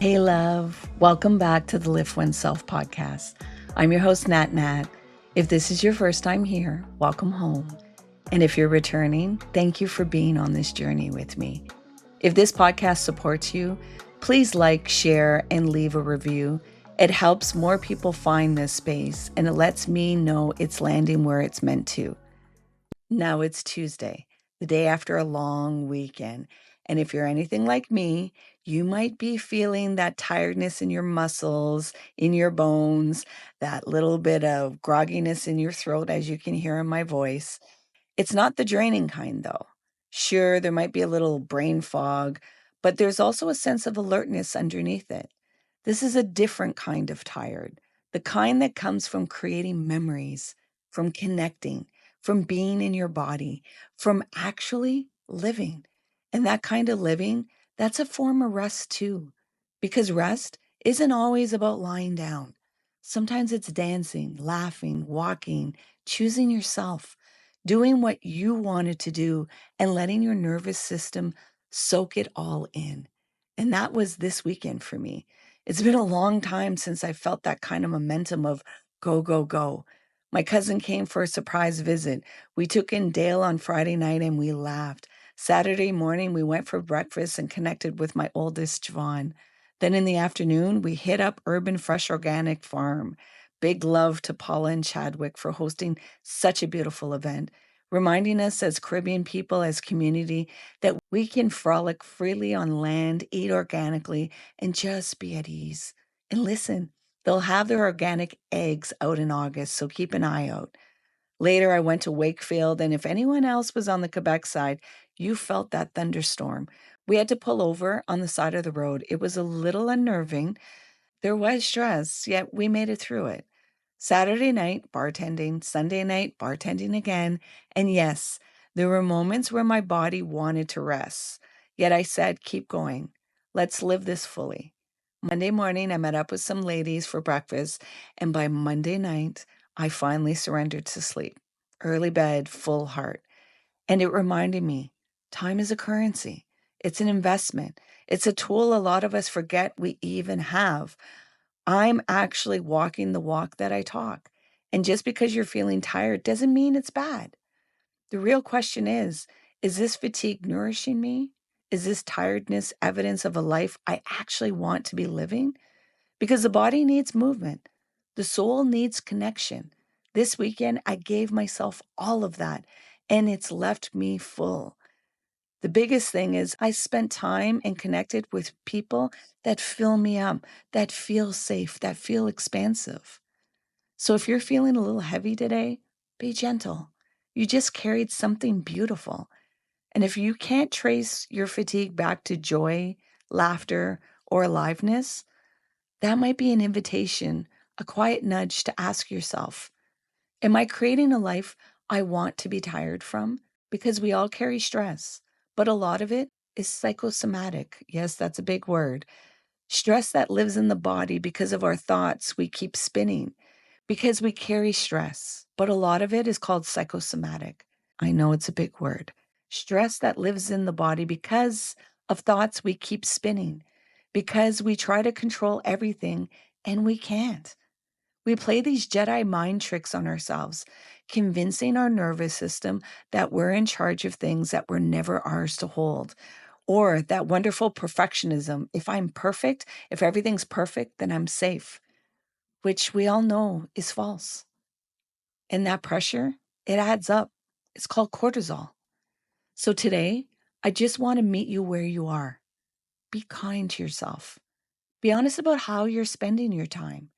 Hey, love. Welcome back to the LiftOneSelf podcast. I'm your host, Nat Nat. If this is your first time here, welcome home. And if you're returning, thank you for being on this journey with me. If this podcast supports you, please like, share, and leave a review. It helps more people find this space, and it lets me know it's landing where it's meant to. Now it's Tuesday, the day after a long weekend. And if you're anything like me, you might be feeling that tiredness in your muscles, in your bones, that little bit of grogginess in your throat, as you can hear in my voice. It's not the draining kind, though. Sure, there might be a little brain fog, but there's also a sense of alertness underneath it. This is a different kind of tired, the kind that comes from creating memories, from connecting, from being in your body, from actually living. And that kind of living, that's a form of rest too, because rest isn't always about lying down. Sometimes it's dancing, laughing, walking, choosing yourself, doing what you wanted to do, and letting your nervous system soak it all in. And that was this weekend for me. It's been a long time since I felt that kind of momentum of go, go, go. My cousin came for a surprise visit. We took in Dale on Friday night and we laughed. Saturday morning, we went for breakfast and connected with my oldest, Javon. Then in the afternoon, we hit up Urban Fresh Organic Farm. Big love to Paula and Chadwick for hosting such a beautiful event, reminding us as Caribbean people, as community, that we can frolic freely on land, eat organically, and just be at ease. And listen, they'll have their organic eggs out in August, so keep an eye out. Later, I went to Wakefield, and if anyone else was on the Quebec side, you felt that thunderstorm. We had to pull over on the side of the road. It was a little unnerving. There was stress, yet we made it through it. Saturday night, bartending. Sunday night, bartending again. And yes, there were moments where my body wanted to rest. Yet I said, keep going. Let's live this fully. Monday morning, I met up with some ladies for breakfast. And by Monday night, I finally surrendered to sleep. Early bed, full heart. And it reminded me, time is a currency. It's an investment. It's a tool a lot of us forget we even have. I'm actually walking the walk that I talk. And just because you're feeling tired doesn't mean it's bad. The real question is this fatigue nourishing me? Is this tiredness evidence of a life I actually want to be living? Because the body needs movement, the soul needs connection. This weekend, I gave myself all of that, and it's left me full. The biggest thing is I spent time and connected with people that fill me up, that feel safe, that feel expansive. So if you're feeling a little heavy today, be gentle. You just carried something beautiful. And if you can't trace your fatigue back to joy, laughter, or aliveness, that might be an invitation, a quiet nudge to ask yourself, am I creating a life I want to be tired from? Because we all carry stress, but a lot of it is psychosomatic. Yes, that's a big word. Stress that lives in the body because of our thoughts we keep spinning, because we carry stress, but a lot of it is called psychosomatic. I know it's a big word. Stress that lives in the body because of thoughts we keep spinning, because we try to control everything and we can't. We play these Jedi mind tricks on ourselves, convincing our nervous system that we're in charge of things that were never ours to hold. Or that wonderful perfectionism. If I'm perfect, if everything's perfect, then I'm safe, which we all know is false. And that pressure, it adds up. It's called cortisol. So today, I just want to meet you where you are. Be kind to yourself. Be honest about how you're spending your time.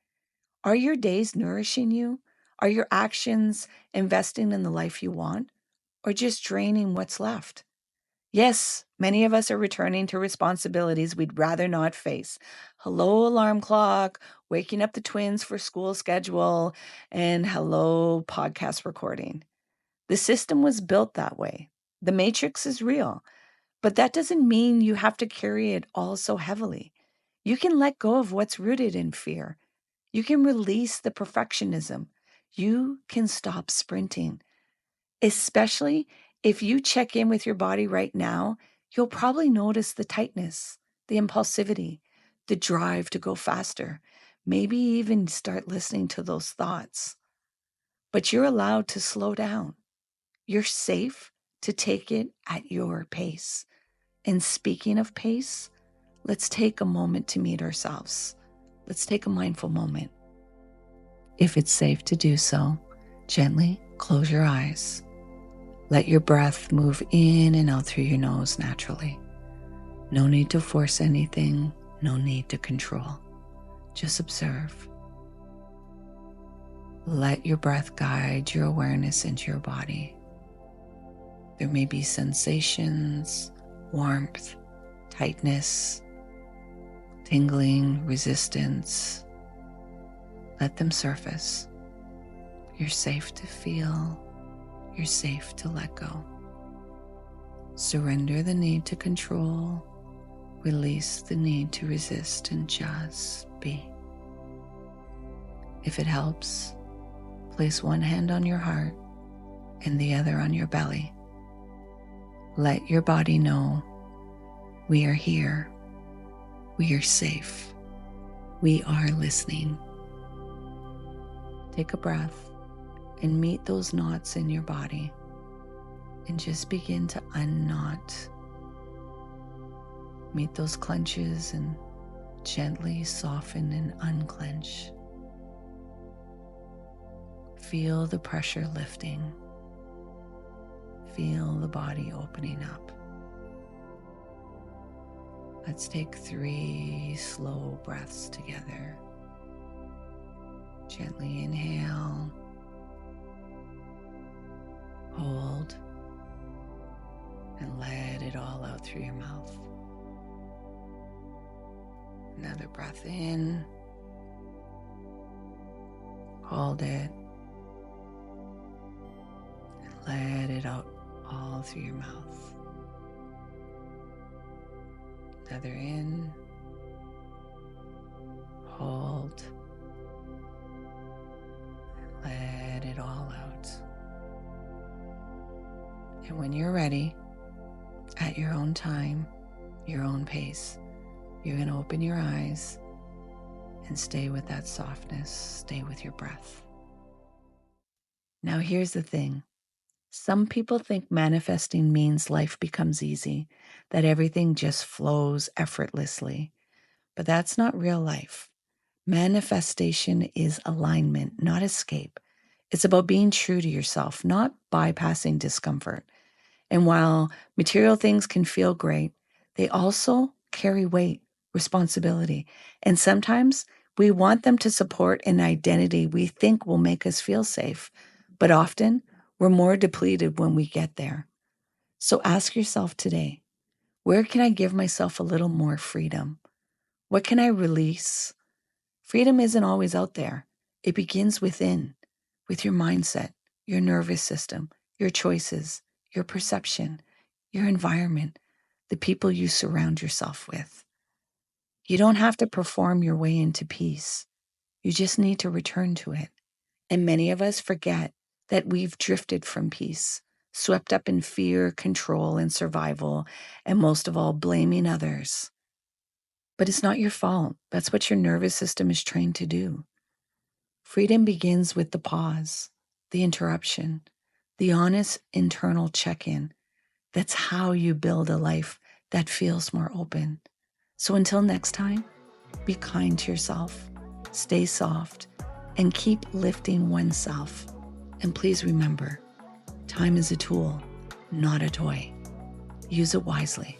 Are your days nourishing you? Are your actions investing in the life you want, or just draining what's left? Yes, many of us are returning to responsibilities we'd rather not face. Hello, alarm clock, waking up the twins for school schedule, and hello, podcast recording. The system was built that way. The matrix is real, but that doesn't mean you have to carry it all so heavily. You can let go of what's rooted in fear. You can release the perfectionism. You can stop sprinting. Especially if you check in with your body right now, you'll probably notice the tightness, the impulsivity, the drive to go faster. Maybe even start listening to those thoughts. But you're allowed to slow down. You're safe to take it at your pace. And speaking of pace, let's take a moment to meet ourselves. Let's take a mindful moment. If it's safe to do so, gently close your eyes. Let your breath move in and out through your nose naturally. No need to force anything, no need to control. Just observe. Let your breath guide your awareness into your body. There may be sensations, warmth, tightness, tingling, resistance. Let them surface. You're safe to feel. You're safe to let go. Surrender the need to control. Release the need to resist and just be. If it helps, place one hand on your heart and the other on your belly. Let your body know we are here. We are safe. We are listening. Take a breath and meet those knots in your body and just begin to unknot. Meet those clenches and gently soften and unclench. Feel the pressure lifting. Feel the body opening up. Let's take 3 slow breaths together. Gently inhale. Hold. And let it all out through your mouth. Another breath in. Hold it. And let it out all through your mouth. Another in. Hold. And let it all out. And when you're ready, at your own time, your own pace, you're going to open your eyes and stay with that softness, stay with your breath. Now here's the thing. Some people think manifesting means life becomes easy, that everything just flows effortlessly. But that's not real life. Manifestation is alignment, not escape. It's about being true to yourself, not bypassing discomfort. And while material things can feel great, they also carry weight, responsibility. And sometimes we want them to support an identity we think will make us feel safe. But often we're more depleted when we get there. So ask yourself today, where can I give myself a little more freedom? What can I release? Freedom isn't always out there. It begins within, with your mindset, your nervous system, your choices, your perception, your environment, the people you surround yourself with. You don't have to perform your way into peace. You just need to return to it. And many of us forget that we've drifted from peace, swept up in fear, control, and survival, and most of all, blaming others. But it's not your fault. That's what your nervous system is trained to do. Freedom begins with the pause, the interruption, the honest internal check-in. That's how you build a life that feels more open. So until next time, be kind to yourself, stay soft, and keep lifting oneself. And please remember, time is a tool, not a toy. Use it wisely.